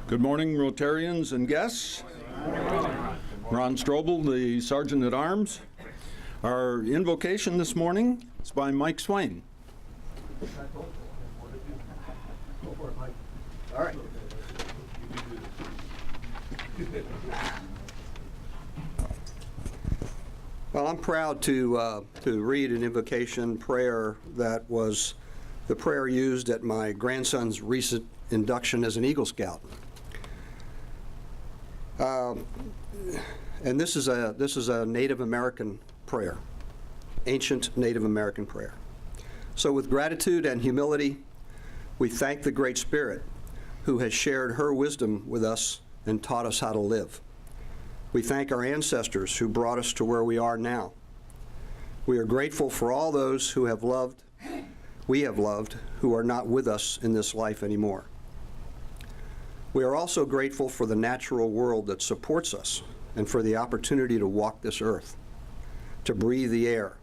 Good morning, Rotarians and guests. Ron Strobel, the Sergeant at Arms. Our invocation this morning is by Mike Swain. All right. Well, I'm proud to read an invocation prayer that was the prayer used at my grandson's recent induction as an Eagle Scout. And this is a Native American prayer, ancient Native American prayer. So with gratitude and humility, we thank the Great Spirit who has shared her wisdom with us and taught us how to live. We thank our ancestors who brought us to where we are now. We are grateful for all those who we have loved, who are not with us in this life anymore. We are also grateful for the natural world that supports us and for the opportunity to walk this earth, to breathe the air,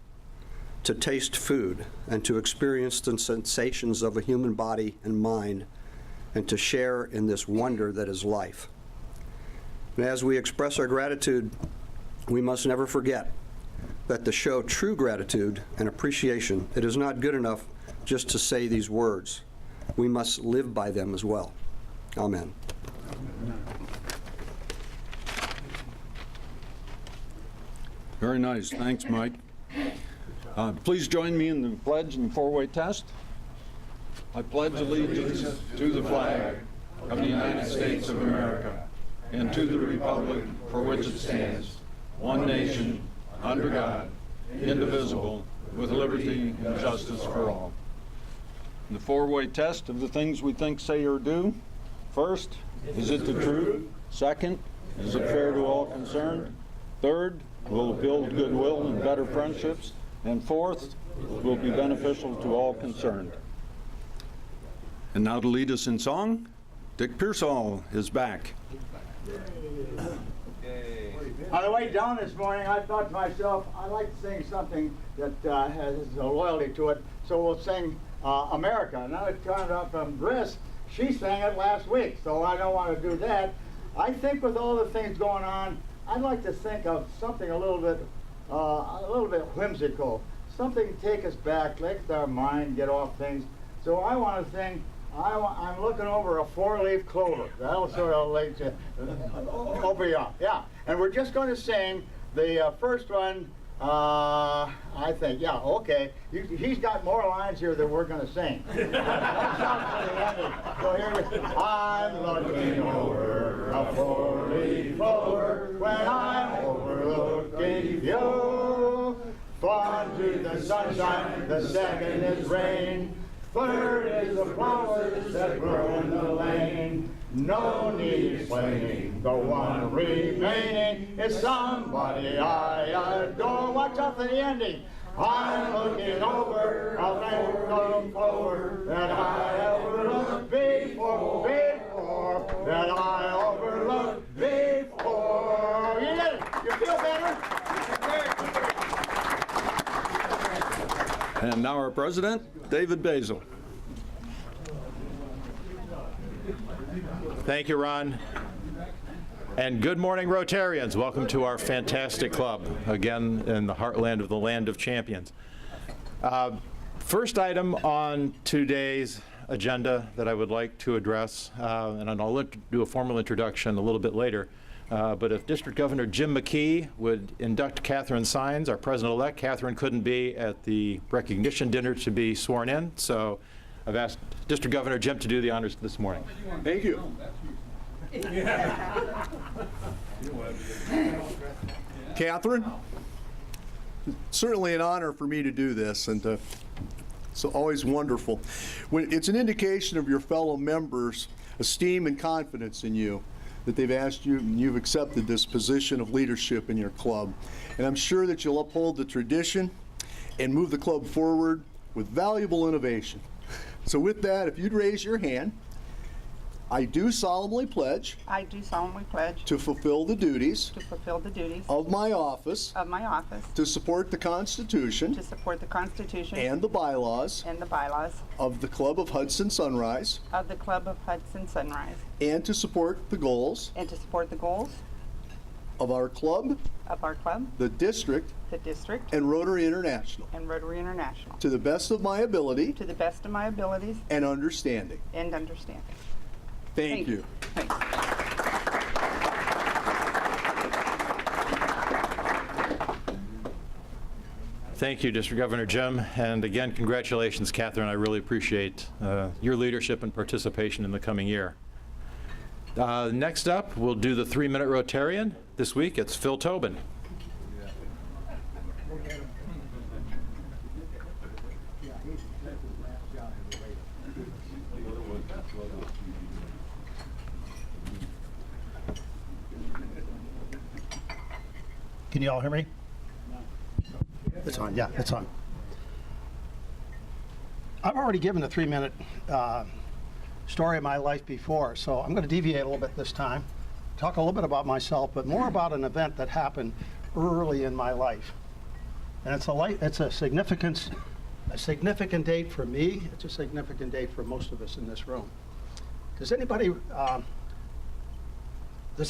to taste food, and to experience the sensations of a human body and mind, and to share in this wonder that is life. And as we express our gratitude, we must never forget that to show true gratitude and appreciation, it is not good enough just to say these words. We must live by them as well. Amen. Very nice. Thanks, Mike. Please join me in the pledge and four-way test. I pledge allegiance to the flag of the United States of America and to the republic for which it stands, one nation, under God, indivisible, with liberty and justice for all. The four-way test of the things we think, say, or do. First, is it the truth? Second, is it fair to all concerned? Third, will it build goodwill and better friendships? And fourth, will be beneficial to all concerned. And now to lead us in song, Dick Pearsall is back. On the way down this morning, I thought to myself, I'd like to sing something that has a loyalty to it, so we'll sing America. Now it turned out from Brisk, she sang it last week, so I don't want to do that. I think with all the things going on, I'd like to think of something a little bit whimsical, something to take us back, let our mind get off things. So I want to sing, I'm looking over a four-leaf clover. That'll sort of let you over you. Yeah, and we're just going to sing the first one. I think, yeah, okay. He's got more lines here than we're going to sing. So here we go. I'm looking over a four-leaf clover when I'm overlooking you. One to the sunshine, the second is rain. Third is the flowers that grow in the lane. No need explaining, the one remaining is somebody I adore. Watch out for the ending. I'm looking over a rainbow clover that I overlooked before, that I overlooked before. You did it. You feel better? And now our president, David Basil. Thank you, Ron. And good morning, Rotarians. Welcome to our fantastic club, again in the heartland of the land of champions. First item on today's agenda that I would like to address, and I'll do a formal introduction a little bit later, but if District Governor Jim McKee would induct Catherine Sines, our president-elect. Catherine couldn't be at the recognition dinner to be sworn in, so I've asked District Governor Jim to do the honors this morning. Thank you. Catherine, certainly an honor for me to do this, and it's always wonderful. It's an indication of your fellow members' esteem and confidence in you that they've asked you and you've accepted this position of leadership in your club. And I'm sure that you'll uphold the tradition and move the club forward with valuable innovation. So with that, if you'd raise your hand, I do solemnly pledge I do solemnly pledge to fulfill the duties to fulfill the duties of my office, of my office, to support the Constitution to support the Constitution and the bylaws and the bylaws of the Club of Hudson Sunrise, of the Club of Hudson Sunrise, and to support the goals and to support the goals of our club, of our club, the district, the district, and Rotary International, and Rotary International, to the best of my ability to the best of my abilities and understanding. and understanding. Thank you. Thanks. Thank you, District Governor Jim. And again, congratulations, Catherine. I really appreciate your leadership and participation in the coming year. Next up, we'll do the 3-minute Rotarian. This week, it's Phil Tobin. Can you all hear me? It's on, yeah, it's on. I've already given a 3-minute story of my life before, so I'm going to deviate a little bit this time, talk a little bit about myself, but more about an event that happened early in my life. And it's a significant date for me. It's a significant date for most of us in this room. Does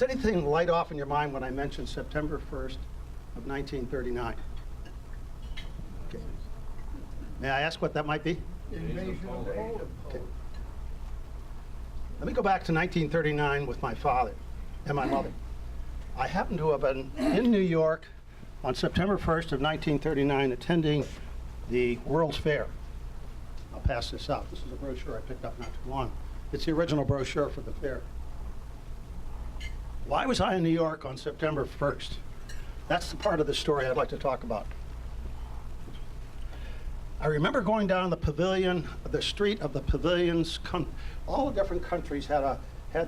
anything light off in your mind when I mention September 1st of 1939? Okay. May I ask what that might be? Okay. Let me go back to 1939 with my father and my mother. I happened to have been in New York on September 1st of 1939 attending the World's Fair. I'll pass this out. This is a brochure I picked up not too long. It's the original brochure for the fair. Why was I in New York on September 1st? That's the part of the story I'd like to talk about. I remember going down the pavilion, the street of the pavilions. All the different countries had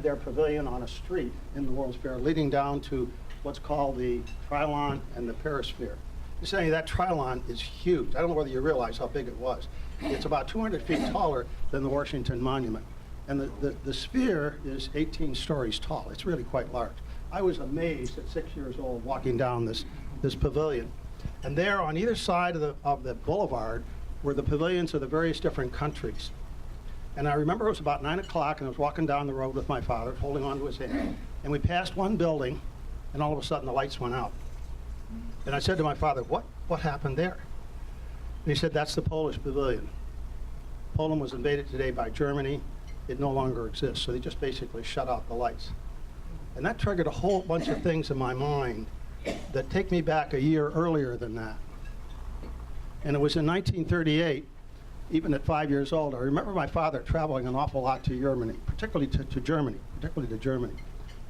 their pavilion on a street in the World's Fair, leading down to what's called the Trilon and the Perisphere. You're saying that Trilon is huge. I don't know whether you realize how big it was. It's about 200 feet taller than the Washington Monument. And the sphere is 18 stories tall. It's really quite large. I was amazed at 6 years old walking down this pavilion. And there on either side of the boulevard were the pavilions of the various different countries. And I remember it was about 9 o'clock and I was walking down the road with my father, holding onto his hand. And we passed one building and all of a sudden the lights went out. And I said to my father, what happened there? And he said, that's the Polish pavilion. Poland was invaded today by Germany. It no longer exists. So they just basically shut out the lights. And that triggered a whole bunch of things in my mind that take me back a year earlier than that. And it was in 1938, even at 5 years old, I remember my father traveling an awful lot to Germany, particularly to Germany.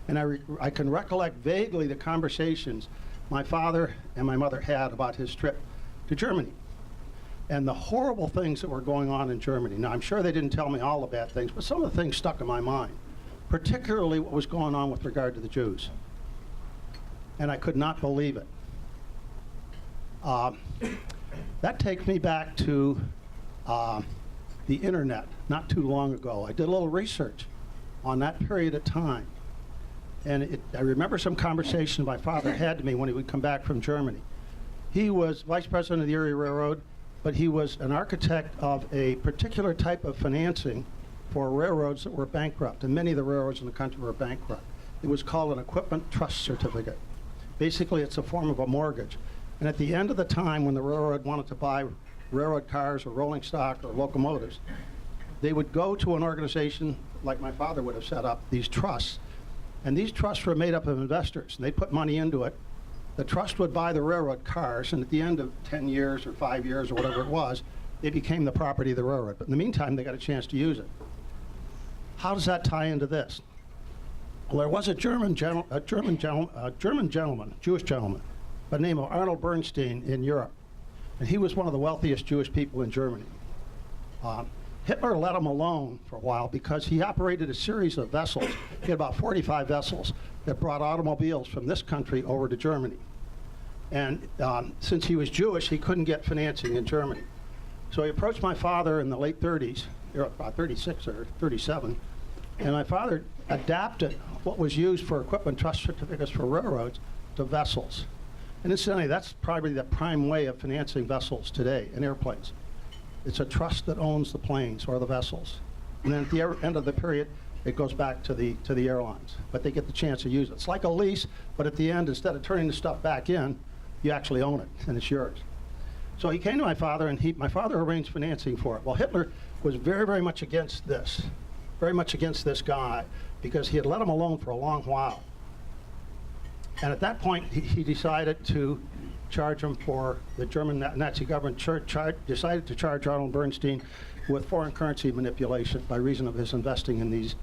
And I can recollect vaguely the conversations my father and my mother had about his trip to Germany and the horrible things that were going on in Germany. Now, I'm sure they didn't tell me all the bad things, but some of the things stuck in my mind, particularly what was going on with regard to the Jews. And I could not believe it. That takes me back to the internet not too long ago. I did a little research on that period of time. And I remember some conversation my father had to me when he would come back from Germany. He was vice president of the Erie Railroad, but he was an architect of a particular type of financing for railroads that were bankrupt, and many of the railroads in the country were bankrupt. It was called an equipment trust certificate. Basically, it's a form of a mortgage. And at the end of the time when the railroad wanted to buy railroad cars or rolling stock or locomotives, they would go to an organization like my father would have set up, these trusts. And these trusts were made up of investors. And they put money into it. The trust would buy the railroad cars, and at the end of 10 years or 5 years or whatever it was, it became the property of the railroad. But in the meantime, they got a chance to use it. How does that tie into this? Well, there was a Jewish gentleman, by the name of Arnold Bernstein in Europe. And he was one of the wealthiest Jewish people in Germany. Hitler let him alone for a while because he operated a series of vessels. He had about 45 vessels that brought automobiles from this country over to Germany. And since he was Jewish, he couldn't get financing in Germany. So he approached my father in the late 30s, about 36 or 37, And my father adapted what was used for equipment trust certificates for railroads to vessels. And incidentally, that's probably the prime way of financing vessels today and airplanes. It's a trust that owns the planes or the vessels. And then at the end of the period, it goes back to the airlines. But they get the chance to use it. It's like a lease, but at the end, instead of turning the stuff back in, you actually own it, and it's yours. So he came to my father, and my father arranged financing for it. Well, Hitler was very, very much against this guy, because he had let him alone for a long while. And at that point, he decided to charge him for the German Nazi government decided to charge Arnold Bernstein with foreign currency manipulation by reason of his investing in these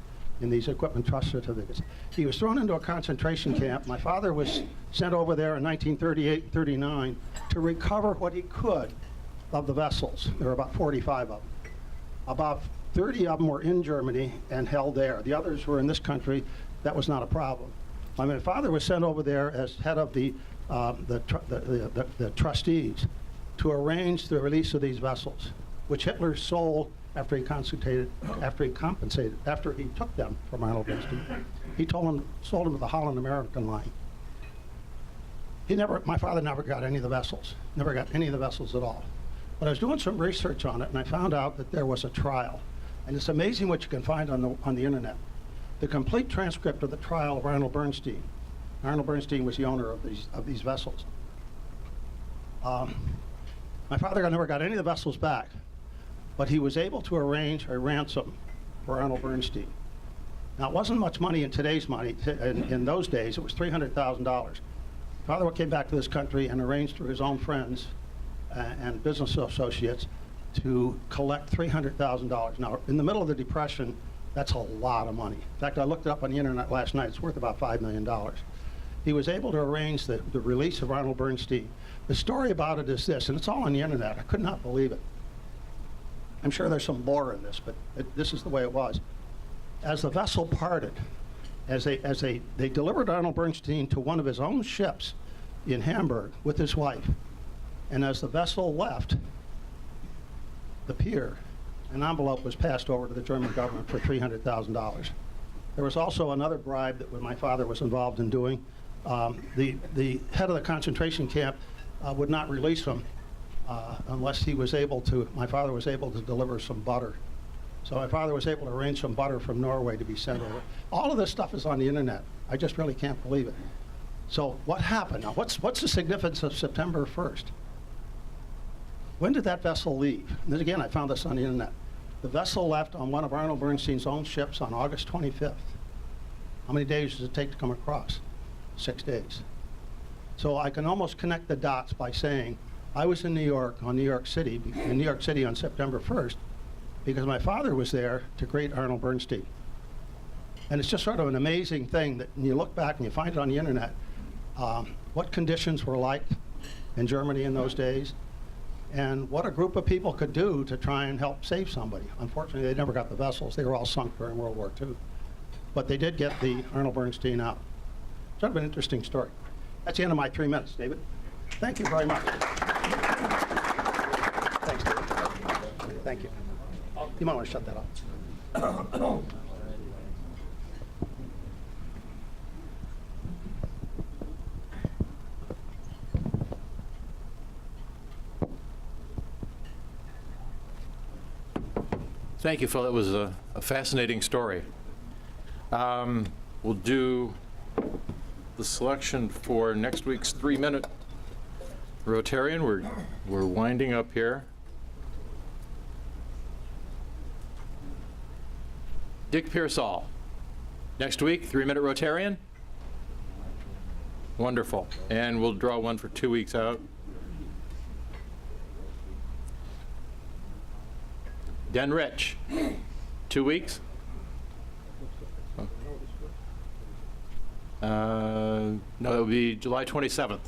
equipment trust certificates. He was thrown into a concentration camp. My father was sent over there in 1938-39 to recover what he could of the vessels. There were about 45 of them. About 30 of them were in Germany and held there. The others were in this country. That was not a problem. My father was sent over there as head of the trustees to arrange the release of these vessels, which Hitler sold after he took them from Arnold Bernstein. He sold them to the Holland American Line. My father never got any of the vessels, at all. But I was doing some research on it, and I found out that there was a trial. And it's amazing what you can find on the internet. The complete transcript of the trial of Arnold Bernstein. Arnold Bernstein was the owner of these vessels. My father never got any of the vessels back, but he was able to arrange a ransom for Arnold Bernstein. Now, it wasn't much money in today's money. In those days, it was $300,000. Father came back to this country and arranged through his own friends and business associates to collect $300,000. Now, in the middle of the Depression, that's a lot of money. In fact, I looked it up on the internet last night. It's worth about $5 million. He was able to arrange the release of Arnold Bernstein. The story about it is this, and it's all on the internet. I could not believe it. I'm sure there's some lore in this, but this is the way it was. As the vessel parted, as they delivered Arnold Bernstein to one of his own ships in Hamburg with his wife, and as the vessel left the pier, an envelope was passed over to the German government for $300,000. There was also another bribe that my father was involved in doing. The head of the concentration camp would not release him unless my father was able to deliver some butter. So my father was able to arrange some butter from Norway to be sent over. All of this stuff is on the internet. I just really can't believe it. So what happened? Now, what's the significance of September 1st? When did that vessel leave? And then again, I found this on the internet. The vessel left on one of Arnold Bernstein's own ships on August 25th. How many days does it take to come across? 6 days. So I can almost connect the dots by saying I was in New York on September 1st, because my father was there to greet Arnold Bernstein. And it's just sort of an amazing thing that when you look back and you find it on the internet, what conditions were like in Germany in those days, and what a group of people could do to try and help save somebody. Unfortunately, they never got the vessels. They were all sunk during World War II. But they did get the Arnold Bernstein out. Sort of an interesting story. That's the end of my 3 minutes, David. Thank you very much. Thanks, David. Thank you. You might want to shut that off. Thank you, Phil. It was a fascinating story. We'll do the selection for next week's 3-minute Rotarian. We're winding up here. Dick Pearsall. Next week, 3-minute Rotarian. Wonderful. And we'll draw one for 2 weeks out. Den Rich, 2 weeks? No, it will be July 27th.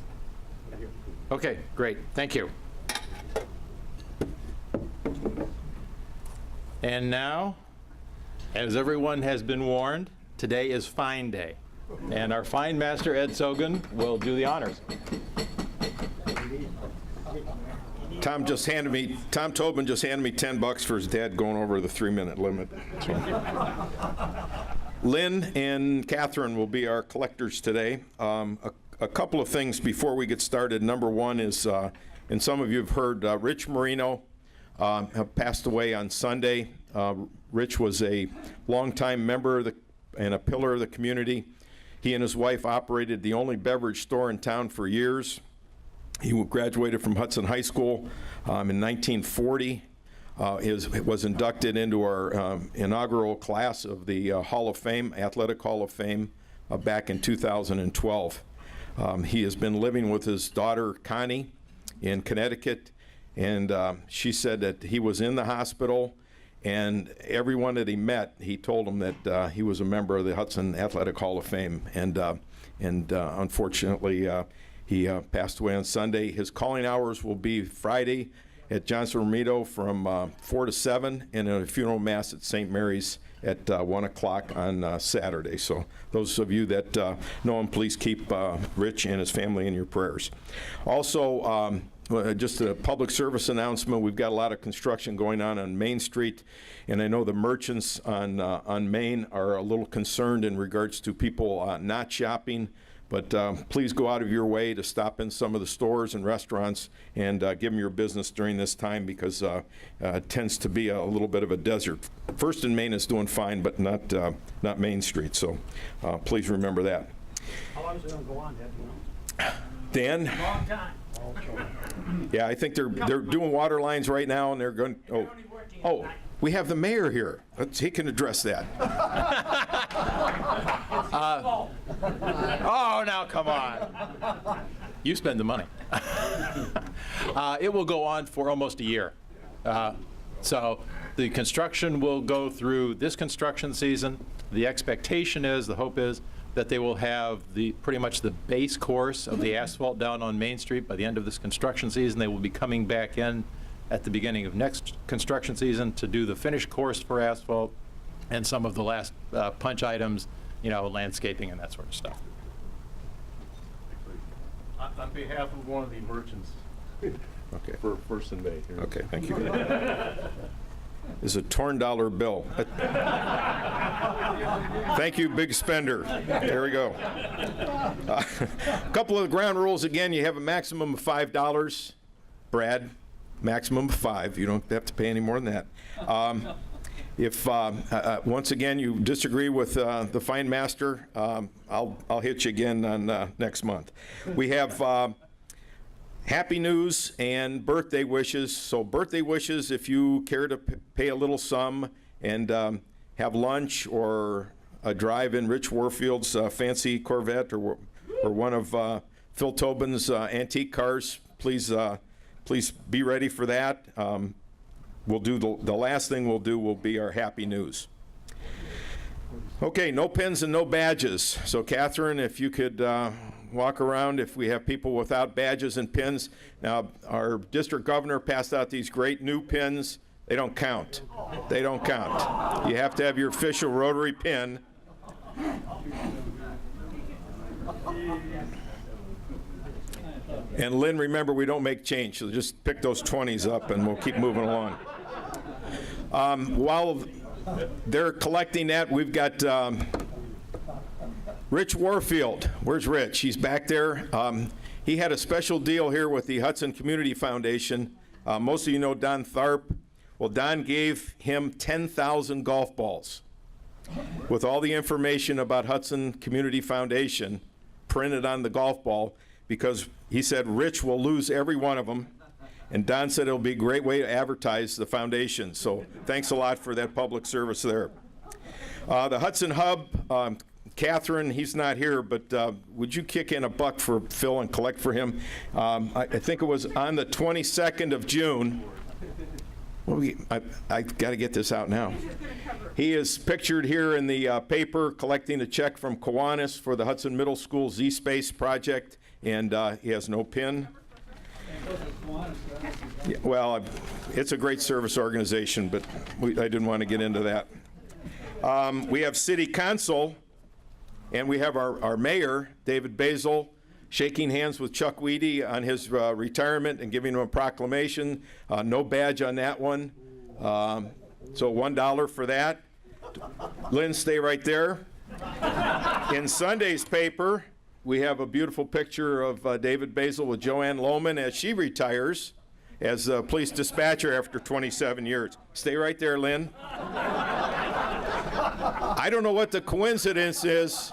Okay, great. Thank you. And now, as everyone has been warned, today is Fine Day. And our Fine Master, Ed Sogan, will do the honors. Tom Tobin just handed me $10 for his dad going over the 3-minute limit. So. Lynn and Catherine will be our collectors today. A couple of things before we get started. Number one is, and some of you have heard, Rich Marino have passed away on Sunday. Rich was a longtime member of and a pillar of the community. He and his wife operated the only beverage store in town for years. He graduated from Hudson High School in 1940. Was inducted into our inaugural class of the Hall of Fame, Athletic Hall of Fame, back in 2012. He has been living with his daughter, Connie, in Connecticut, and she said that he was in the hospital, and everyone that he met, he told them that he was a member of the Hudson Athletic Hall of Fame, and unfortunately, he passed away on Sunday. His calling hours will be Friday at Johnson Romito from 4 to 7, and a funeral mass at St. Mary's at 1 o'clock on Saturday. So those of you that know him, please keep Rich and his family in your prayers. Also, just a public service announcement. We've got a lot of construction going on Main Street, and I know the merchants on Main are a little concerned in regards to people not shopping. But please go out of your way to stop in some of the stores and restaurants and give them your business during this time, because it tends to be a little bit of a desert. First and Main is doing fine, but not Main Street. So please remember that. How long is it going to go on, Ed? You know? Dan? Long time. Yeah, I think they're doing water lines right now, and they're going. Oh, we have the mayor here. He can address that. Oh, now come on. You spend the money. It will go on for almost a year. So the construction will go through this construction season. The expectation is, the hope is, that they will have pretty much the base course of the asphalt down on Main Street by the end of this construction season. They will be coming back in at the beginning of next construction season to do the finished course for asphalt and some of the last punch items, landscaping and that sort of stuff. On behalf of one of the merchants Okay. for First and May. Here. Okay, thank you. Is a torn dollar bill. Thank you, big spender. There we go. A couple of the ground rules again. You have a maximum of $5. Brad, maximum of $5. You don't have to pay any more than that. If once again you disagree with the fine master, I'll hit you again on next month. We have happy news and birthday wishes. So birthday wishes, if you care to pay a little sum and have lunch or a drive in Rich Warfield's fancy Corvette or one of Phil Tobin's antique cars, please be ready for that. We'll do the last thing we'll do will be our happy news. Okay, no pins and no badges. So Catherine, if you could walk around if we have people without badges and pins. Now, our district governor passed out these great new pins. They don't count. They don't count. You have to have your official Rotary pin. And Lynn, remember, we don't make change, so just pick those 20s up and we'll keep moving along. While they're collecting that, we've got Rich Warfield. Where's Rich? He's back there. He had a special deal here with the Hudson Community Foundation. Most of you know Don Tharp. Well, Don gave him 10,000 golf balls with all the information about Hudson Community Foundation printed on the golf ball, because he said Rich will lose every one of them. And Don said it'll be a great way to advertise the foundation. So thanks a lot for that public service there. The Hudson Hub, Catherine, he's not here, but would you kick in $1 for Phil and collect for him? I think it was on the 22nd of June. Well, I got to get this out now. He is pictured here in the paper collecting a check from Kiwanis for the Hudson Middle School Z-Space project, and he has no pin. Yeah, well, it's a great service organization, but I didn't want to get into that. We have City Council, and we have our mayor, David Basil, shaking hands with Chuck Weedy on his retirement and giving him a proclamation. No badge on that one. So $1 for that. Lynn, stay right there. In Sunday's paper, we have a beautiful picture of David Basil with Joanne Lohman as she retires as a police dispatcher after 27 years. Stay right there, Lynn. I don't know what the coincidence is,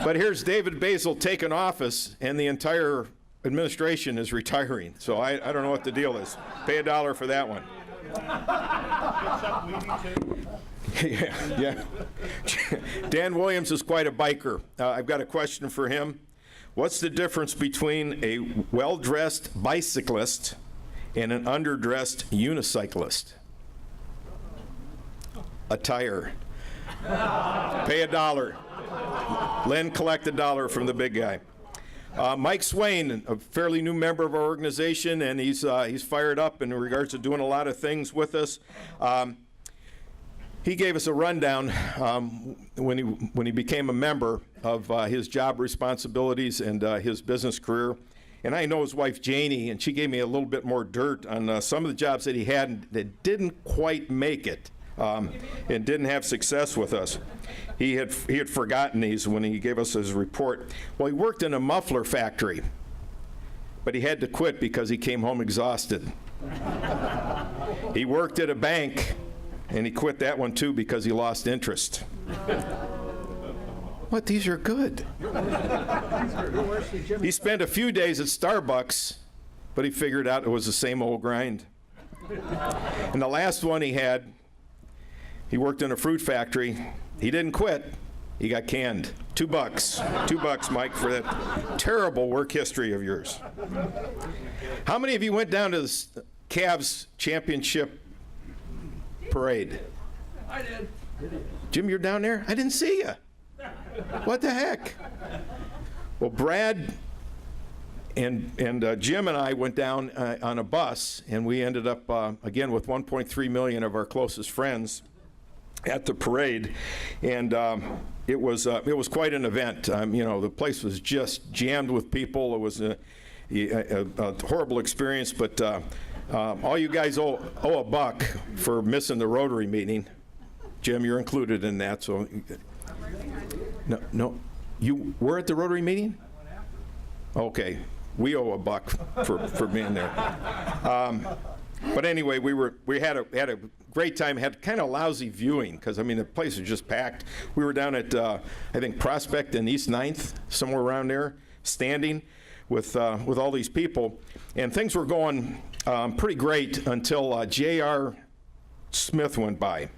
but here's David Basil taking office, and the entire administration is retiring. So I don't know what the deal is. Pay $1 for that one. Yeah. Dan Williams is quite a biker. I've got a question for him. What's the difference between a well-dressed bicyclist and an underdressed unicyclist? A tire. Pay $1. Len, collect $1 from the big guy. Mike Swain, a fairly new member of our organization, and he's fired up in regards to doing a lot of things with us. He gave us a rundown when he became a member of his job responsibilities and his business career. And I know his wife Janie, and she gave me a little bit more dirt on some of the jobs that he had that didn't quite make it and didn't have success with us. He had forgotten these when he gave us his report. Well, he worked in a muffler factory, but he had to quit because he came home exhausted. He worked at a bank, and he quit that one too because he lost interest. What? These are good. He spent a few days at Starbucks, but he figured out it was the same old grind. And the last one he worked in a fruit factory. He didn't quit. He got canned. $2. $2, Mike, for that terrible work history of yours. How many of you went down to the Cavs championship parade? I did. Jim, you're down there? I didn't see you. What the heck? Well, Brad and Jim and I went down on a bus, and we ended up, again, with 1.3 million of our closest friends at the parade, and it was quite an event. The place was just jammed with people. It was a horrible experience, but all you guys owe $1 for missing the Rotary meeting. Jim, you're included in that. So, no, you were at the Rotary meeting? Okay, we owe $1 for being there. But anyway, we had a great time. Had kind of lousy viewing because the place was just packed. We were down at I think Prospect and East 9th, somewhere around there, standing with all these people, and things were going pretty great until J.R. Smith went by.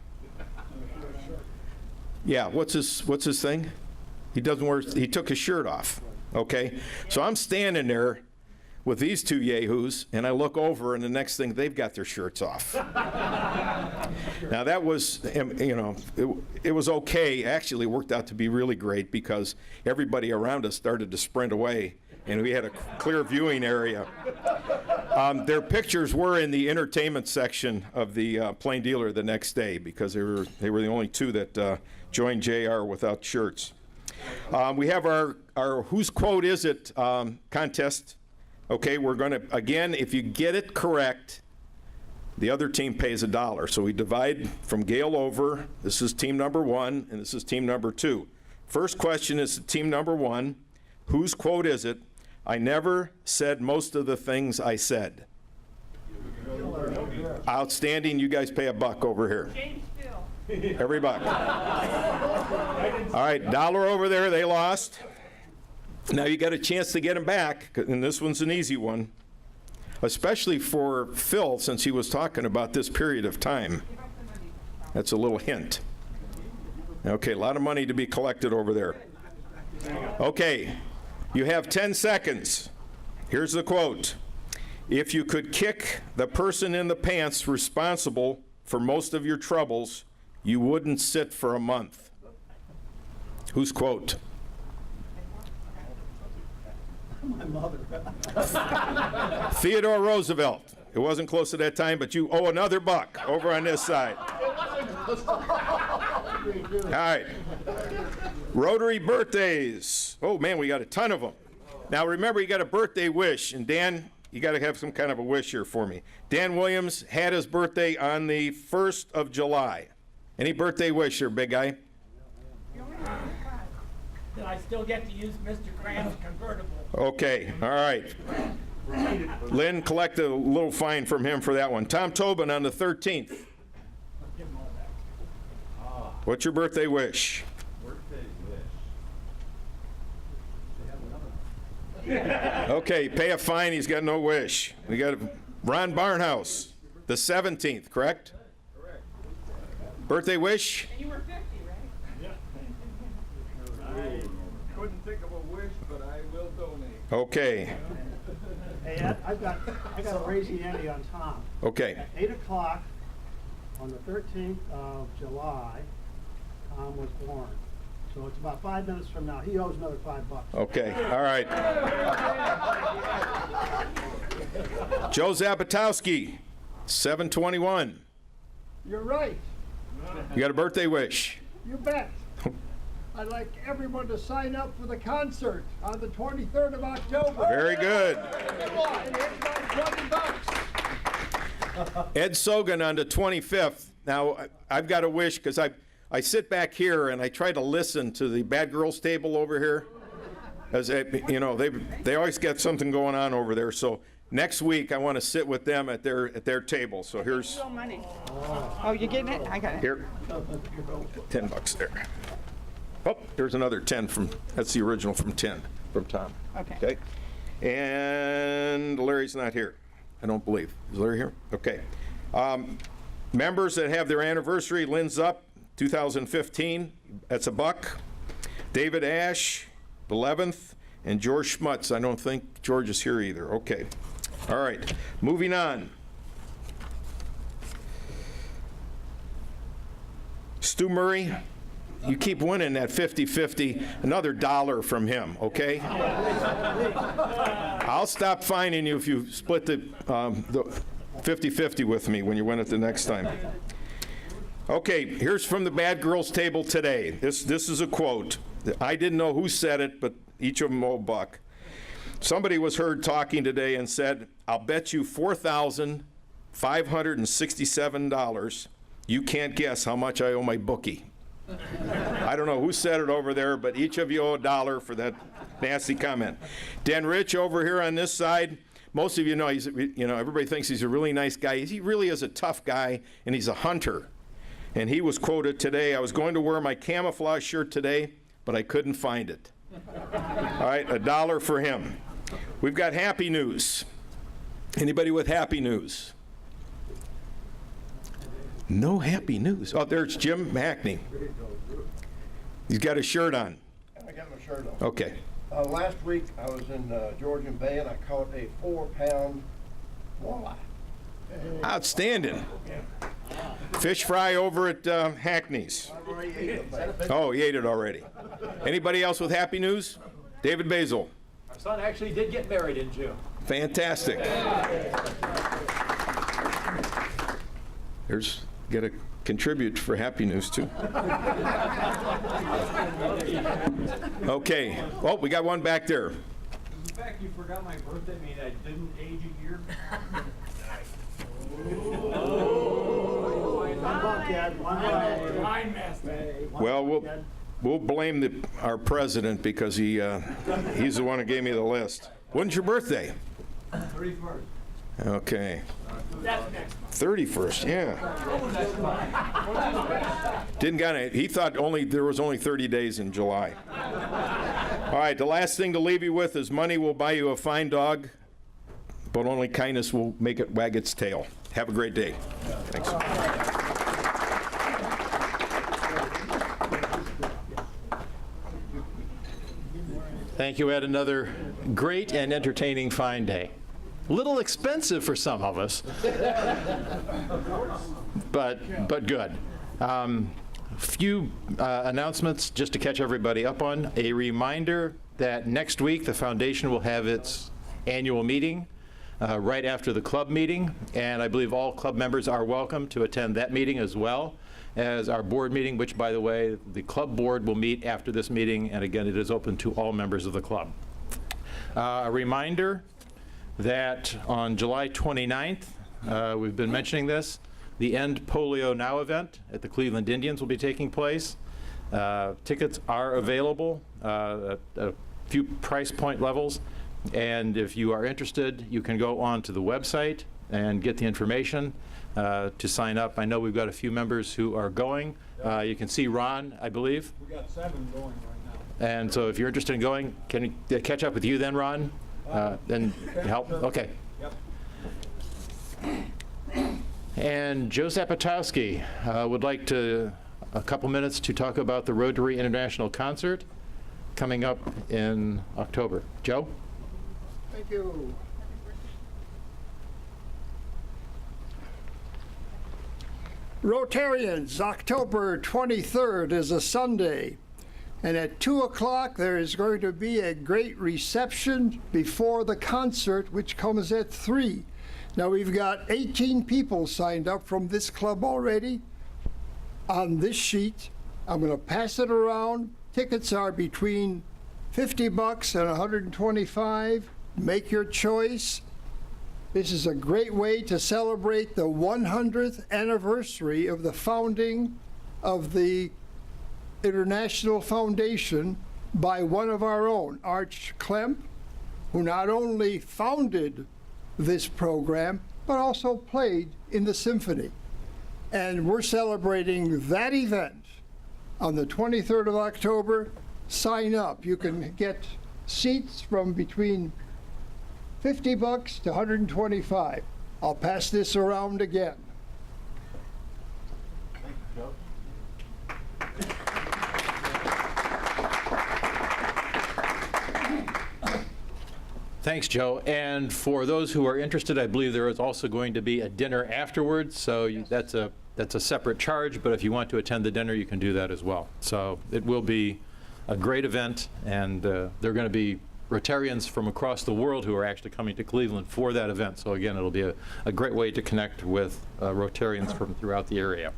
Yeah, what's his thing? He took his shirt off. Okay, so I'm standing there with these two yahoos, and I look over, and the next thing, they've got their shirts off. Now that was, it was okay. Actually, it worked out to be really great because everybody around us started to sprint away, and we had a clear viewing area. Their pictures were in the entertainment section of the Plain Dealer the next day because they were the only two that joined JR without shirts. We have our Whose Quote Is It contest. Okay, we're going to, again, if you get it correct, the other team pays $1. So we divide from Gale over. This is team number 1, and this is team number 2. First question is team number 1. Whose quote is it? I never said most of the things I said. Outstanding. You guys pay $1 over here. Every buck. All right, $1 over there. They lost. Now you got a chance to get them back, and this one's an easy one, especially for Phil, since he was talking about this period of time. That's a little hint. Okay, a lot of money to be collected over there. Okay, you have 10 seconds. Here's the quote. If you could kick the person in the pants responsible for most of your troubles, you wouldn't sit for a month. Whose quote? My mother. Theodore Roosevelt. It wasn't close at that time, but you owe another $1 over on this side. All right. Rotary birthdays. Oh, man, we got a ton of them. Now, remember, you got a birthday wish. And, Dan, you got to have some kind of a wish here for me. Dan Williams had his birthday on the 1st of July. Any birthday wish here, big guy? that I still get to use Mr. Cram's convertible. Okay, all right. Lynn, collect a little fine from him for that one. Tom Tobin on the 13th. Give him all that. What's your birthday wish? Okay, pay a fine, he's got no wish. We got Ron Barnhouse, the 17th, correct? Correct. Birthday wish? And you were 50, right? I couldn't think of a wish, but I will donate. Okay, Hey, Ed, I got to raise the ante on Tom. okay. At 8 o'clock on the 13th of July, Tom was born. So it's about 5 minutes from now. He owes another $5. Okay, all right. Joe Zapatowski, 7/21. You're right. You got a birthday wish? You bet. I'd like everyone to sign up for the concert on the 23rd of October. Very good. Come on, here's my $20. Ed Sogan on the 25th. Now, I've got a wish because I sit back here and I try to listen to the bad girls table over here. As you know, they always get something going on over there. So next week I want to sit with them at their table. So here's Real money. Oh, you getting it? I got it. here, $10 there. Oh, there's another 10 that's the original from Tom. Okay. Okay. And Larry's not here, I don't believe. Is Larry here? Okay. Members that have their anniversary, Lynn's up, 2015, that's $1. David Ash, 11th, and George Schmutz. I don't think George is here either. Okay. All right. Moving on. Stu Murray, you keep winning that 50-50, another $1 from him, okay? I'll stop fining you if you split the 50-50 with me when you win it the next time. Okay, here's from the Bad Girls table today. This is a quote. I didn't know who said it, but each of them owe $1. Somebody was heard talking today and said, I'll bet you $4,567 you can't guess how much I owe my bookie. I don't know who said it over there, but each of you owe $1 for that nasty comment. Dan Rich over here on this side, most of you know, everybody thinks he's a really nice guy. He really is a tough guy, and he's a hunter. And he was quoted today, I was going to wear my camouflage shirt today, but I couldn't find it. All right, $1 for him. We've got happy news. Anybody with happy news? No happy news. Oh, there's Jim Hackney. He's got his shirt on. I got my shirt on. Okay. Last week, I was in Georgian Bay, and I caught a 4-pound walleye. Outstanding. Fish fry over at Hackney's. I already ate it. Oh, he ate it already. Anybody else with happy news? David Basil. Our son actually did get married in June. Fantastic. There's got to contribute for happy news too. Okay. Oh, we got one back there. In fact, you forgot my birthday, mean I didn't age a year. Line master. Well, we'll blame our president because he's the one who gave me the list. When's your birthday? 31st. Okay. That's next month. 31st, yeah. Didn't got it. He thought there was only 30 days in July. All right, the last thing to leave you with is money will buy you a fine dog, but only kindness will make it wag its tail. Have a great day. Thanks. Thank you, Ed. Another great and entertaining fine day. A little expensive for some of us, but good. Few announcements just to catch everybody up on. A reminder that next week the foundation will have its annual meeting right after the club meeting, and I believe all club members are welcome to attend that meeting as well as our board meeting, which, by the way, the club board will meet after this meeting, and again, it is open to all members of the club. A reminder that on July 29th, we've been mentioning this, the End Polio Now event at the Cleveland Indians will be taking place. Tickets are available at a few price point levels, and if you are interested, you can go on to the website and get the information to sign up. I know we've got a few members who are going. You can see Ron, I believe. We got 7 going right now. And so if you're interested in going, can we catch up with you then, Ron? And help? Okay. Yep. And Joe Zapatowski would like a couple minutes to talk about the Rotary International Concert coming up in October. Joe? Thank you. Rotarians, October 23rd is a Sunday, and at 2 o'clock there is going to be a great reception before the concert, which comes at 3. Now, we've got 18 people signed up from this club already on this sheet. I'm going to pass it around. Tickets are between $50 and $125. Make your choice. This is a great way to celebrate the 100th anniversary of the founding of the International Foundation by one of our own, Arch Klemp, who not only founded this program, but also played in the symphony. And we're celebrating that event on the 23rd of October. Sign up. You can get seats from between $50 to $125. I'll pass this around again. Thanks, Joe. And for those who are interested, I believe there is also going to be a dinner afterwards, so that's a separate charge, but if you want to attend the dinner, you can do that as well. So it will be a great event, and there are going to be Rotarians from across the world who are actually coming to Cleveland for that event. So again, it'll be a great way to connect with Rotarians from throughout the area.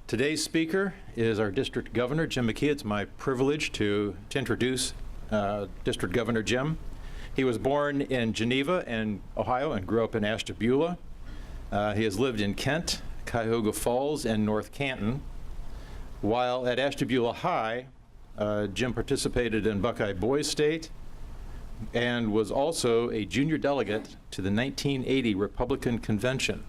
Today's speaker is our District Governor, Jim McKee. It's my privilege to introduce District Governor Jim. He was born in Geneva, Ohio, and grew up in Ashtabula. He has lived in Kent, Cuyahoga Falls, and North Canton. While at Ashtabula High, Jim participated in Buckeye Boys State and was also a junior delegate to the 1980 Republican Convention,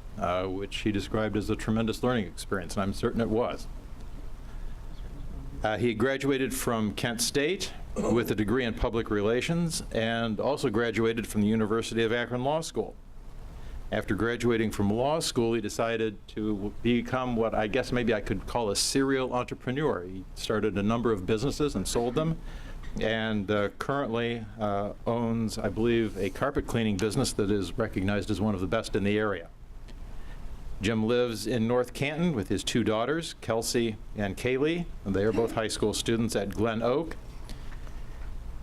which he described as a tremendous learning experience, and I'm certain it was. He graduated from Kent State with a degree in public relations and also graduated from the University of Akron Law School. After graduating from law school, he decided to become what I guess maybe I could call a serial entrepreneur. He started a number of businesses and sold them, and currently owns, I believe, a carpet cleaning business that is recognized as one of the best in the area. Jim lives in North Canton with his 2 daughters, Kelsey and Kaylee, and they are both high school students at Glen Oak.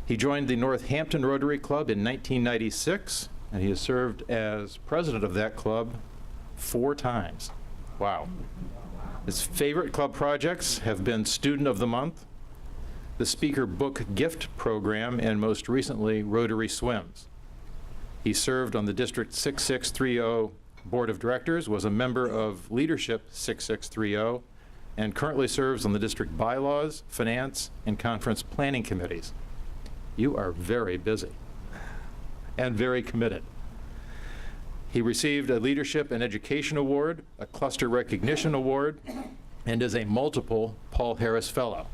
He joined the Northampton Rotary Club in 1996, and he has served as president of that club 4 times. Wow. His favorite club projects have been Student of the Month, the Speaker Book Gift Program, and most recently, Rotary Swims. He served on the District 6630 Board of Directors, was a member of Leadership 6630, and currently serves on the District Bylaws, Finance, and Conference Planning Committees. You are very busy and very committed. He received a Leadership and Education Award, a Cluster Recognition Award, and is a multiple Paul Harris Fellow.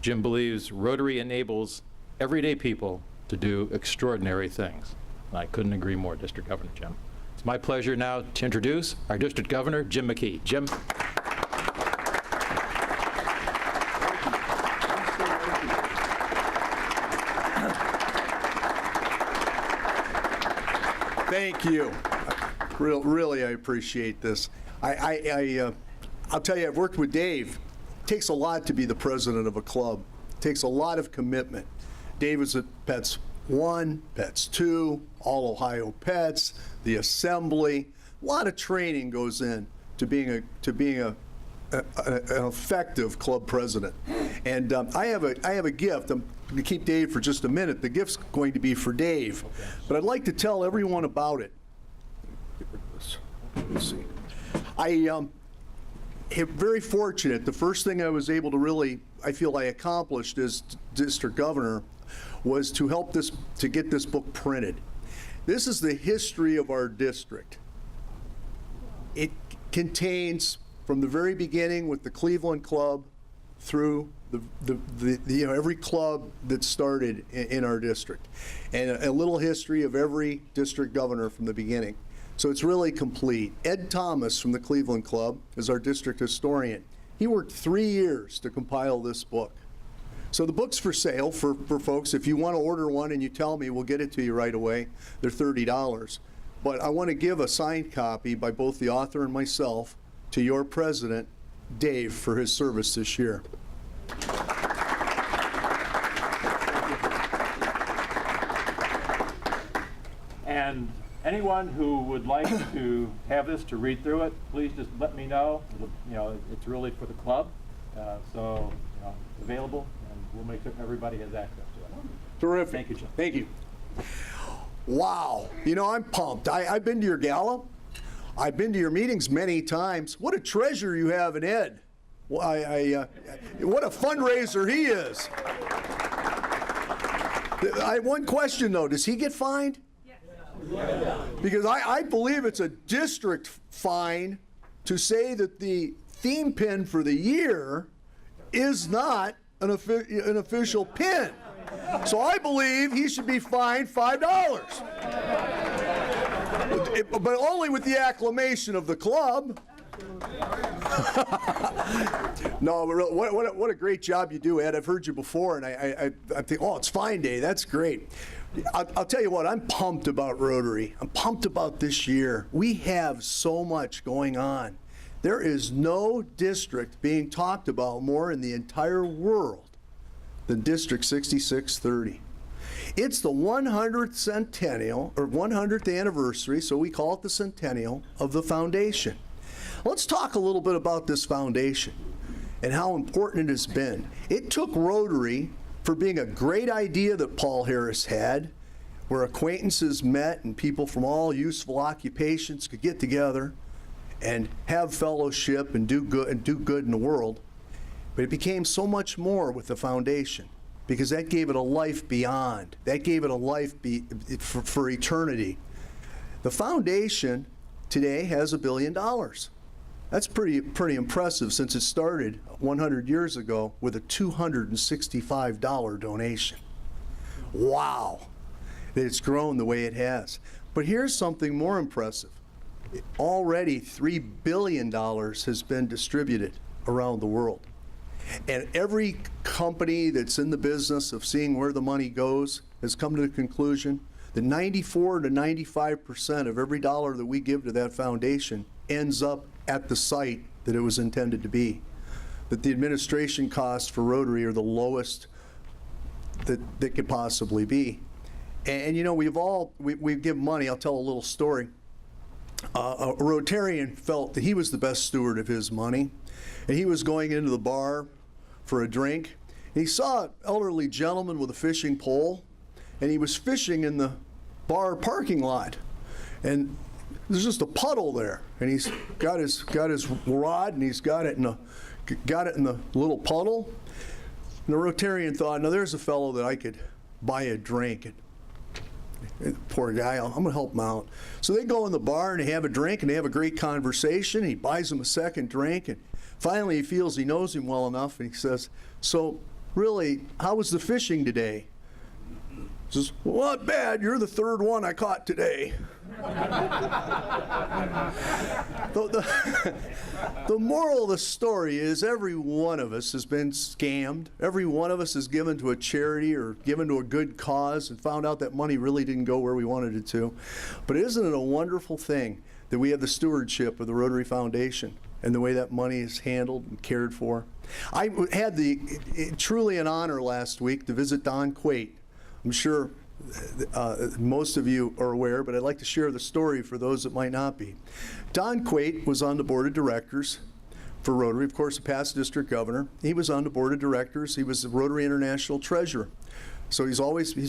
Jim believes Rotary enables everyday people to do extraordinary things. And I couldn't agree more, District Governor Jim. It's my pleasure now to introduce our District Governor, Jim McKee. Jim. Thank you. Really, I appreciate this. I'll tell you, I've worked with Dave. It takes a lot to be the president of a club. It takes a lot of commitment. Dave was at Pets 1, Pets 2, All Ohio Pets, the Assembly. A lot of training goes in to being an effective club president. And I have a gift. I'm going to keep Dave for just a minute. The gift's going to be for Dave. Okay. But I'd like to tell everyone about it. Let's see. very fortunate. The first thing I was able to really, I feel I accomplished as district governor was to help to get this book printed. This is the history of our district. It contains, from the very beginning with the Cleveland Club through every club that started in our district, and a little history of every district governor from the beginning. So it's really complete. Ed Thomas from the Cleveland Club is our district historian. He worked 3 years to compile this book. So the book's for sale for folks. If you want to order one and you tell me, we'll get it to you right away. They're $30. But I want to give a signed copy by both the author and myself to your president, Dave, for his service this year. And anyone who would like to have this to read through it, please just let me know. It's really for the club, so it's available, and we'll make sure everybody has access to it. Terrific. Thank you, Jim. Thank you. Wow. I'm pumped. I've been to your gala. I've been to your meetings many times. What a treasure you have in Ed. What a fundraiser he is. I have one question, though. Does he get fined? Because I believe it's a district fine to say that the theme pin for the year is not an official pin. So I believe he should be fined $5. But only with the acclamation of the club. No, what a great job you do, Ed. I've heard you before, and I think, oh, it's fine day. That's great. I'll tell you what, I'm pumped about Rotary. I'm pumped about this year. We have so much going on. There is no district being talked about more in the entire world than District 6630. It's the 100th centennial, or 100th anniversary, so we call it the centennial, of the foundation. Let's talk a little bit about this foundation and how important it has been. It took Rotary for being a great idea that Paul Harris had, where acquaintances met and people from all useful occupations could get together and have fellowship and do good in the world. But it became so much more with the foundation, because that gave it a life beyond. That gave it a life for eternity. The foundation today has $1 billion. That's pretty impressive, since it started 100 years ago with a $265 donation. Wow, that it's grown the way it has. But here's something more impressive. Already $3 billion has been distributed around the world. And every company that's in the business of seeing where the money goes has come to the conclusion that 94 to 95% of every dollar that we give to that foundation ends up at the site that it was intended to be. That the administration costs for Rotary are the lowest that could possibly be. And we give money. I'll tell a little story. A Rotarian felt that he was the best steward of his money, and he was going into the bar for a drink. And he saw an elderly gentleman with a fishing pole, and he was fishing in the bar parking lot. And there's just a puddle there, and he's got his rod, and he's got it in the little puddle. And the Rotarian thought, now there's a fellow that I could buy a drink. And poor guy, I'm going to help him out. So they go in the bar and they have a drink and they have a great conversation. He buys him a second drink, and finally he feels he knows him well enough, and he says, so really, how was the fishing today? He says, well, not bad. You're the third one I caught today. The moral of the story is every one of us has been scammed. Every one of us is given to a charity or given to a good cause and found out that money really didn't go where we wanted it to. But isn't it a wonderful thing that we have the stewardship of the Rotary Foundation and the way that money is handled and cared for? I had truly an honor last week to visit Don Quaid. I'm sure most of you are aware, but I'd like to share the story for those that might not be. Don Quaid was on the board of directors for Rotary, of course, a past district governor. He was on the board of directors. He was the Rotary International Treasurer. So he's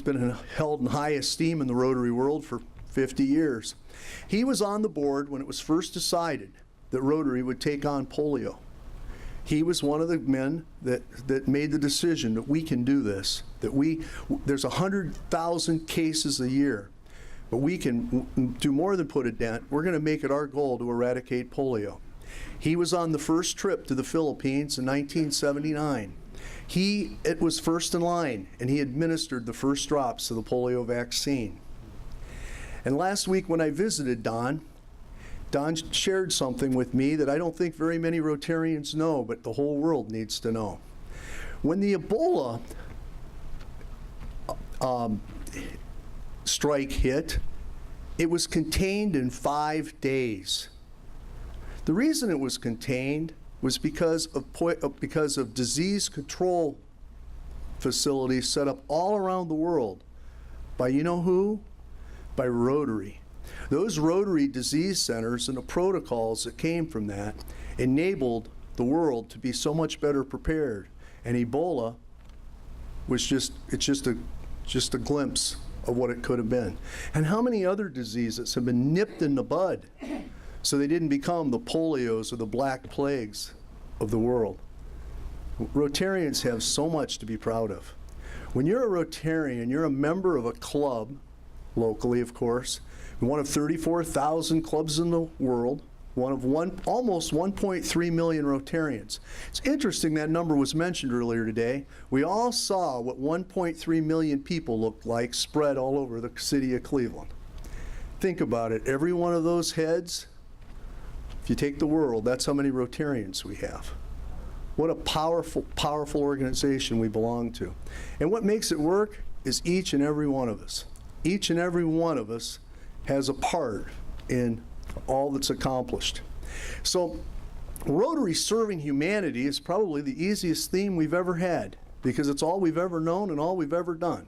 been held in high esteem in the Rotary world for 50 years. He was on the board when it was first decided that Rotary would take on polio He was one of the men that made the decision that we can do this, that there's 100,000 cases a year, but we can do more than put a dent. We're going to make it our goal to eradicate polio. He was on the first trip to the Philippines in 1979. It was first in line, and he administered the first drops of the polio vaccine. And last week when I visited Don shared something with me that I don't think very many Rotarians know, but the whole world needs to know. When the Ebola strike hit, it was contained in 5 days. The reason it was contained was because of disease control facilities set up all around the world by you know who? By Rotary. Those Rotary disease centers and the protocols that came from that enabled the world to be so much better prepared. And Ebola was just a glimpse of what it could have been. And how many other diseases have been nipped in the bud so they didn't become the polios or the black plagues of the world? Rotarians have so much to be proud of. When you're a Rotarian, you're a member of a club, locally of course, one of 34,000 clubs in the world, one of almost 1.3 million Rotarians. It's interesting that number was mentioned earlier today. We all saw what 1.3 million people looked like spread all over the city of Cleveland. Think about it, every one of those heads, if you take the world, that's how many Rotarians we have. What a powerful, powerful organization we belong to. And what makes it work is each and every one of us. Each and every one of us has a part in all that's accomplished. So Rotary serving humanity is probably the easiest theme we've ever had because it's all we've ever known and all we've ever done.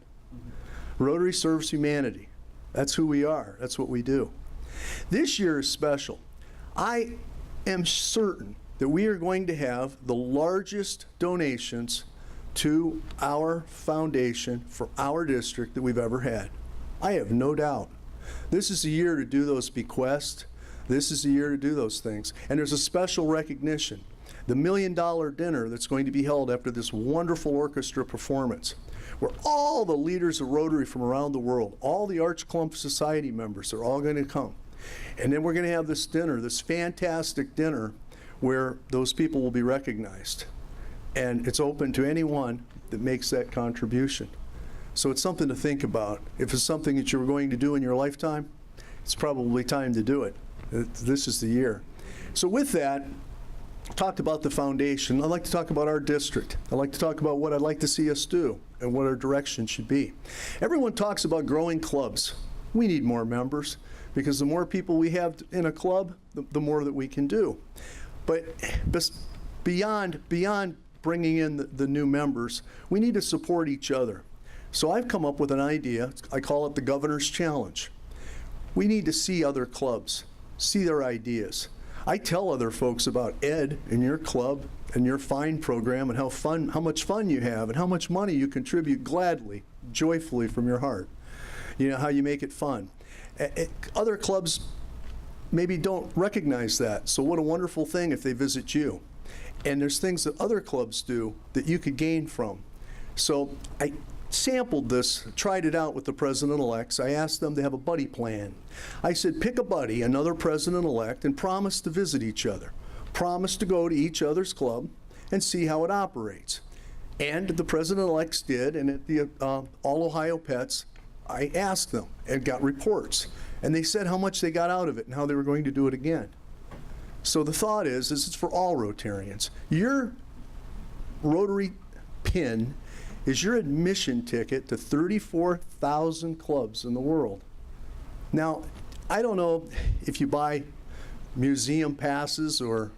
Rotary serves humanity. That's who we are. That's what we do. This year is special. I am certain that we are going to have the largest donations to our foundation for our district that we've ever had. I have no doubt. This is the year to do those bequests. This is the year to do those things. And there's a special recognition. The $1 million dinner that's going to be held after this wonderful orchestra performance, where all the leaders of Rotary from around the world, all the Arch Clump Society members are all going to come. And then we're going to have this dinner, this fantastic dinner, where those people will be recognized. And it's open to anyone that makes that contribution. So it's something to think about. If it's something that you're going to do in your lifetime, it's probably time to do it. This is the year. So with that, talked about the foundation. I'd like to talk about our district. I'd like to talk about what I'd like to see us do and what our direction should be. Everyone talks about growing clubs. We need more members because the more people we have in a club, the more that we can do. But beyond bringing in the new members, we need to support each other. So I've come up with an idea. I call it the Governor's Challenge. We need to see other clubs, see their ideas. I tell other folks about Ed and your club and your FINE program and how much fun you have and how much money you contribute gladly, joyfully from your heart. You know, how you make it fun. Other clubs maybe don't recognize that. So what a wonderful thing if they visit you. And there's things that other clubs do that you could gain from. So I sampled this, tried it out with the president-elects. I asked them to have a buddy plan. I said, pick a buddy, another president-elect, and promise to visit each other. Promise to go to each other's club and see how it operates. And the president-elects did, and at the All Ohio Pets, I asked them and got reports. And they said how much they got out of it and how they were going to do it again. So the thought is it's for all Rotarians. Your Rotary pin is your admission ticket to 34,000 clubs in the world. Now, I don't know if you buy museum passes or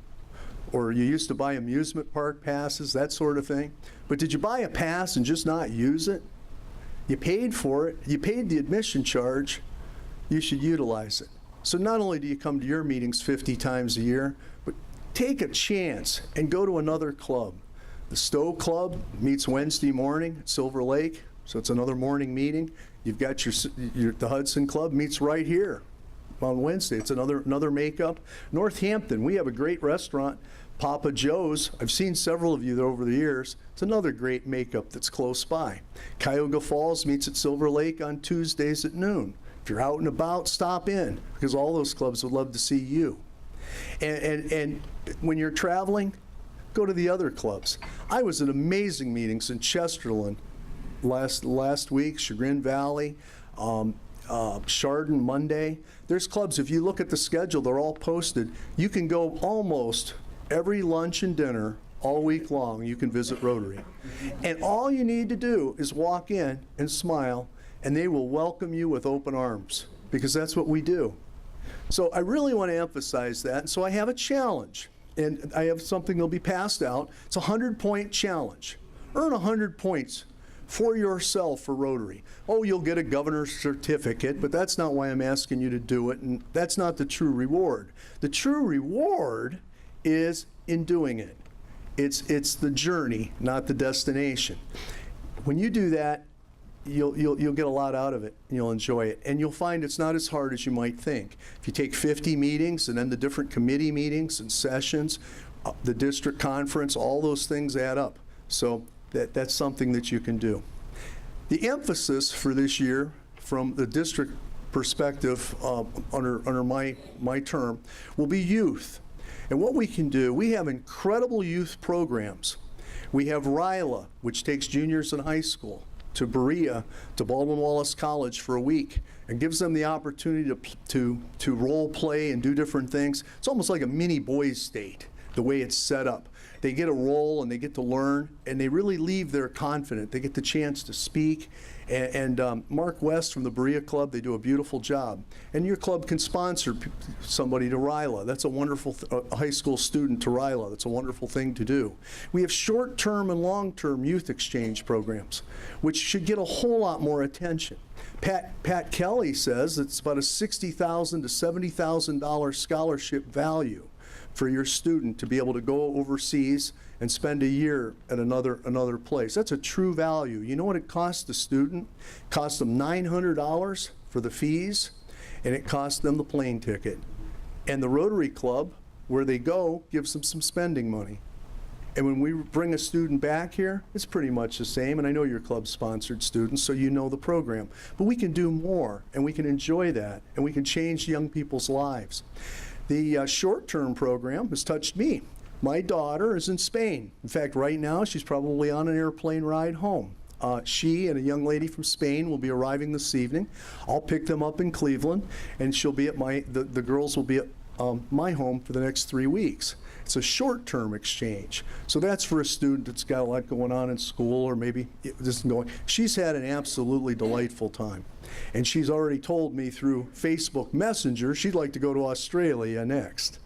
you used to buy amusement park passes, that sort of thing, but did you buy a pass and just not use it? You paid for it, you paid the admission charge, you should utilize it. So not only do you come to your meetings 50 times a year, but take a chance and go to another club. The Stowe Club meets Wednesday morning at Silver Lake, so it's another morning meeting. You've got the Hudson Club meets right here on Wednesday. It's another makeup. Northampton, we have a great restaurant, Papa Joe's. I've seen several of you there over the years. It's another great makeup that's close by. Cuyahoga Falls meets at Silver Lake on Tuesdays at noon. If you're out and about, stop in, because all those clubs would love to see you. And when you're traveling, go to the other clubs. I was at amazing meetings in Chesterland last week, Chagrin Valley, Chardon Monday. There's clubs, if you look at the schedule, they're all posted. You can go almost every lunch and dinner all week long. You can visit Rotary. And all you need to do is walk in and smile, and they will welcome you with open arms, because that's what we do. So I really want to emphasize that. And so I have a challenge, and I have something that'll be passed out. It's a 100-point challenge. Earn 100 points for yourself for Rotary. Oh, you'll get a governor's certificate, but that's not why I'm asking you to do it, and that's not the true reward. The true reward is in doing it. It's the journey, not the destination. When you do that, you'll get a lot out of it, and you'll enjoy it. And you'll find it's not as hard as you might think. If you take 50 meetings and then the different committee meetings and sessions, the district conference, all those things add up. So that's something that you can do. The emphasis for this year from the district perspective under my term will be youth. And what we can do, we have incredible youth programs. We have RILA, which takes juniors in high school to Berea, to Baldwin-Wallace College for a week, and gives them the opportunity to role play and do different things. It's almost like a mini boys' state, the way it's set up. They get a role and they get to learn, and they really leave there confident. They get the chance to speak. And Mark West from the Berea Club, they do a beautiful job. And your club can sponsor somebody to RILA. That's a wonderful, a high school student to RILA. That's a wonderful thing to do. We have short-term and long-term youth exchange programs, which should get a whole lot more attention. Pat Kelly says it's about a $60,000 to $70,000 scholarship value for your student to be able to go overseas and spend a year at another place. That's a true value. You know what it costs the student? It costs them $900 for the fees, and it costs them the plane ticket. And the Rotary Club, where they go, gives them some spending money. And when we bring a student back here, it's pretty much the same. And I know your club sponsored students, so you know the program. But we can do more, and we can enjoy that, and we can change young people's lives. The short-term program has touched me. My daughter is in Spain. In fact, right now, she's probably on an airplane ride home. She and a young lady from Spain will be arriving this evening. I'll pick them up in Cleveland, and she'll be at the girls will be at my home for the next 3 weeks. It's a short-term exchange. So that's for a student that's got a lot going on in school, or maybe it isn't going. She's had an absolutely delightful time. And she's already told me through Facebook Messenger she'd like to go to Australia next.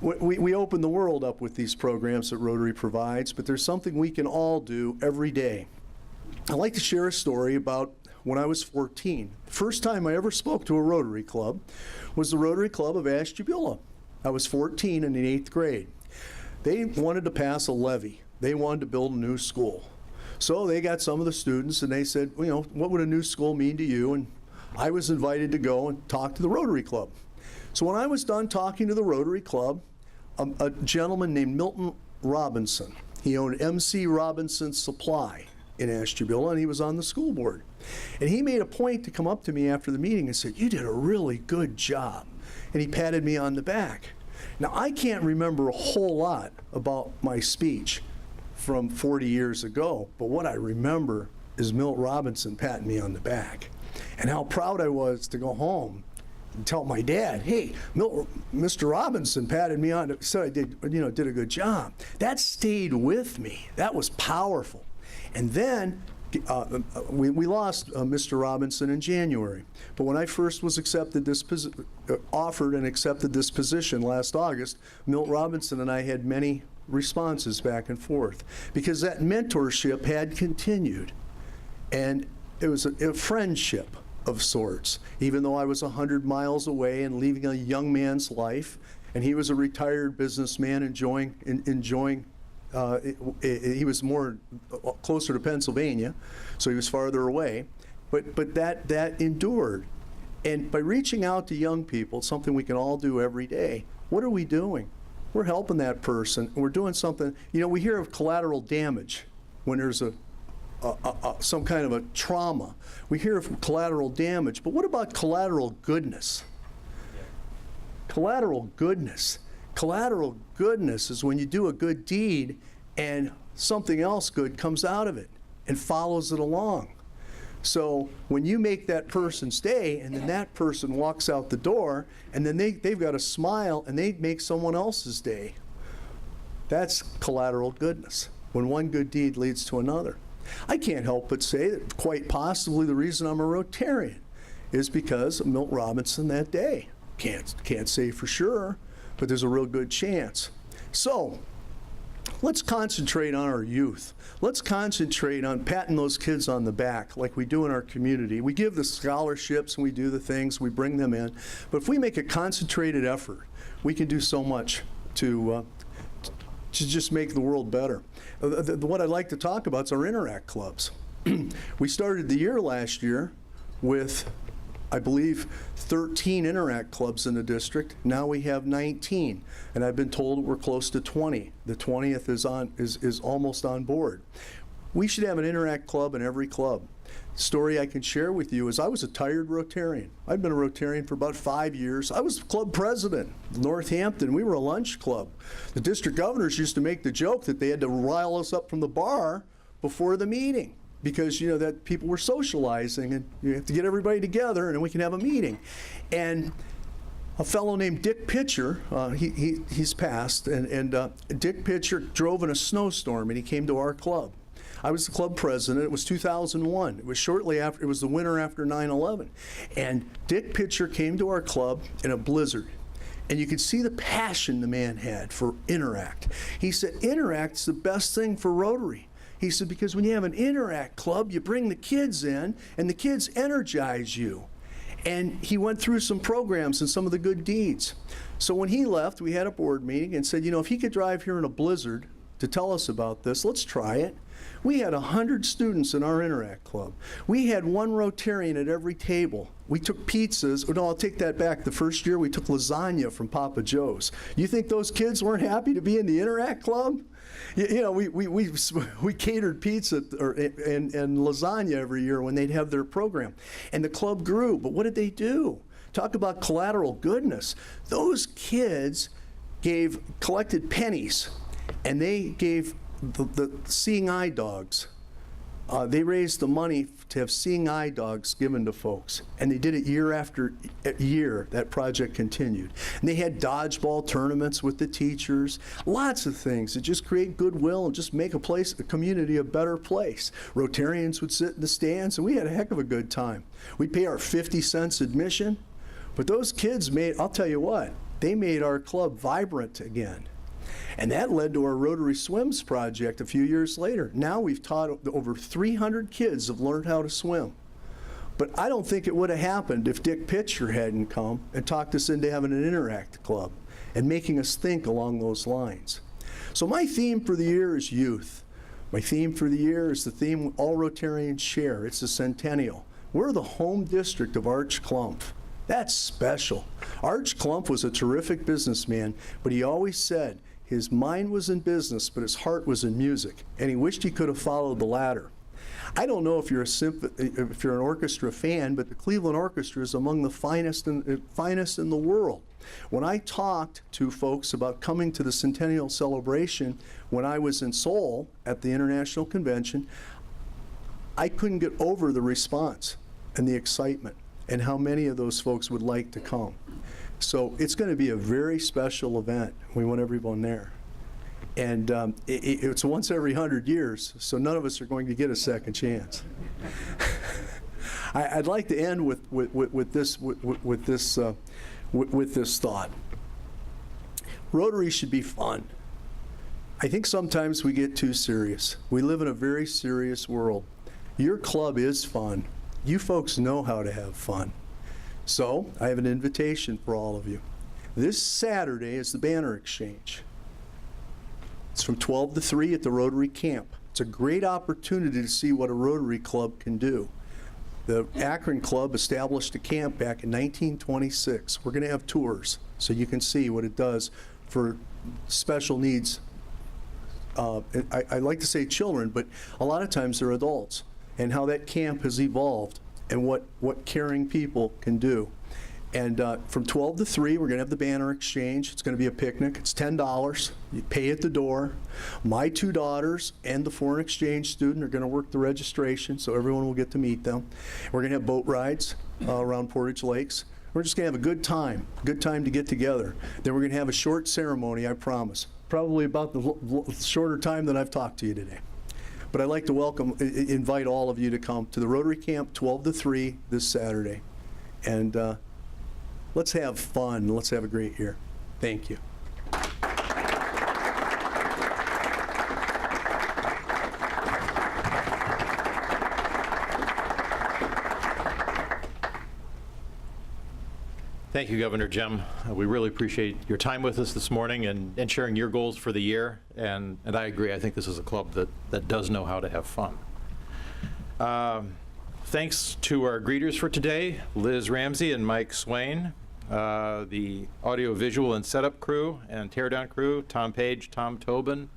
We open the world up with these programs that Rotary provides, but there's something we can all do every day. I'd like to share a story about when I was 14. The first time I ever spoke to a Rotary Club was the Rotary Club of Ashtabula. I was 14 in the 8th grade. They wanted to pass a levy. They wanted to build a new school. So they got some of the students and they said, well, you know, what would a new school mean to you? And I was invited to go and talk to the Rotary Club. So when I was done talking to the Rotary Club, a gentleman named Milton Robinson, he owned MC Robinson Supply in Ashtabula, and he was on the school board. And he made a point to come up to me after the meeting and said, you did a really good job. And he patted me on the back. Now, I can't remember a whole lot about my speech from 40 years ago, but what I remember is Milt Robinson patting me on the back. And how proud I was to go home and tell my dad, hey, Mr. Robinson patted me on, said I did a good job. That stayed with me. That was powerful. And then we lost Mr. Robinson in January. But when I first was offered and accepted this position last August, Milt Robinson and I had many responses back and forth, because that mentorship had continued. And it was a friendship of sorts, even though I was 100 miles away and leaving a young man's life, and he was a retired businessman enjoying he was more closer to Pennsylvania, so he was farther away, but that endured. And by reaching out to young people, something we can all do every day, what are we doing? We're helping that person. We're doing something. You know, we hear of collateral damage when there's some kind of a trauma. We hear of collateral damage, but what about collateral goodness? Collateral goodness. Collateral goodness is when you do a good deed and something else good comes out of it and follows it along. So when you make that person's day and then that person walks out the door and then they've got a smile and they make someone else's day, that's collateral goodness, when one good deed leads to another. I can't help but say that quite possibly the reason I'm a Rotarian is because of Milt Robinson that day. Can't say for sure, but there's a real good chance. So let's concentrate on our youth. Let's concentrate on patting those kids on the back like we do in our community. We give the scholarships and we do the things, we bring them in. But if we make a concentrated effort, we can do so much to just make the world better. What I'd like to talk about is our Interact clubs. We started the year last year with, I believe, 13 Interact clubs in the district. Now we have 19, and I've been told we're close to 20. The 20th is almost on board. We should have an Interact club in every club. Story I can share with you is I was a tired Rotarian. I've been a Rotarian for about 5 years. I was club president, Northampton. We were a lunch club. The district governors used to make the joke that they had to rile us up from the bar before the meeting, because you know that people were socializing and you have to get everybody together and then we can have a meeting. And a fellow named Dick Pitcher, he's passed, and Dick Pitcher drove in a snowstorm and he came to our club. I was the club president. It was 2001. It was shortly after, it was the winter after 9/11. And Dick Pitcher came to our club in a blizzard. And you could see the passion the man had for Interact. He said, Interact's the best thing for Rotary. He said, because when you have an Interact club, you bring the kids in, and the kids energize you. And he went through some programs and some of the good deeds. So when he left, we had a board meeting and said, you know, if he could drive here in a blizzard to tell us about this, let's try it. We had 100 students in our Interact club. We had one Rotarian at every table. We took pizzas. No, I'll take that back. The first year, we took lasagna from Papa Joe's. You think those kids weren't happy to be in the Interact club? You know, we catered pizza and lasagna every year when they'd have their program. And the club grew. But what did they do? Talk about collateral goodness. Those kids collected pennies, and they gave the seeing eye dogs. They raised the money to have seeing eye dogs given to folks. And they did it year after year. That project continued. And they had dodgeball tournaments with the teachers. Lots of things to just create goodwill and just make a community a better place. Rotarians would sit in the stands, and we had a heck of a good time. We'd pay our 50 cents admission. But those kids I'll tell you what, they made our club vibrant again. And that led to our Rotary Swims project a few years later. Now we've taught over 300 kids have learned how to swim. But I don't think it would have happened if Dick Pitcher hadn't come and talked us into having an Interact club and making us think along those lines. So my theme for the year is youth. My theme for the year is the theme all Rotarians share. It's the centennial. We're the home district of Arch Klump. That's special. Arch Klump was a terrific businessman, but he always said, his mind was in business, but his heart was in music, and he wished he could have followed the latter. I don't know if you're an orchestra fan, but the Cleveland Orchestra is among the finest in the world. When I talked to folks about coming to the Centennial Celebration when I was in Seoul at the International Convention, I couldn't get over the response and the excitement and how many of those folks would like to come. So it's going to be a very special event. We want everyone there. And it's once every 100 years, so none of us are going to get a second chance. I'd like to end with this thought. Rotary should be fun. I think sometimes we get too serious. We live in a very serious world. Your club is fun. You folks know how to have fun. So I have an invitation for all of you. This Saturday is the banner exchange. It's from 12 to 3 at the Rotary camp. It's a great opportunity to see what a Rotary club can do. The Akron Club established a camp back in 1926. We're going to have tours so you can see what it does for special needs. I like to say children, but a lot of times they're adults, and how that camp has evolved and what caring people can do. And from 12 to 3, we're going to have the banner exchange. It's going to be a picnic. It's $10. You pay at the door. My 2 daughters and the foreign exchange student are going to work the registration, so everyone will get to meet them. We're going to have boat rides around Portage Lakes. We're just going to have a good time to get together. Then we're going to have a short ceremony, I promise. Probably about the shorter time than I've talked to you today. But I'd like to invite all of you to come to the Rotary Camp 12 to 3 this Saturday. And let's have fun. Let's have a great year. Thank you. Thank you, Governor Jim. We really appreciate your time with us this morning and sharing your goals for the year. And I agree. I think this is a club that does know how to have fun. Thanks to our greeters for today, Liz Ramsey and Mike Swain, the audio, visual, and setup crew and teardown crew, Tom Page, Tom Tobin,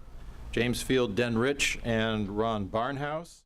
James Field, Den Rich, and Ron Barnhouse.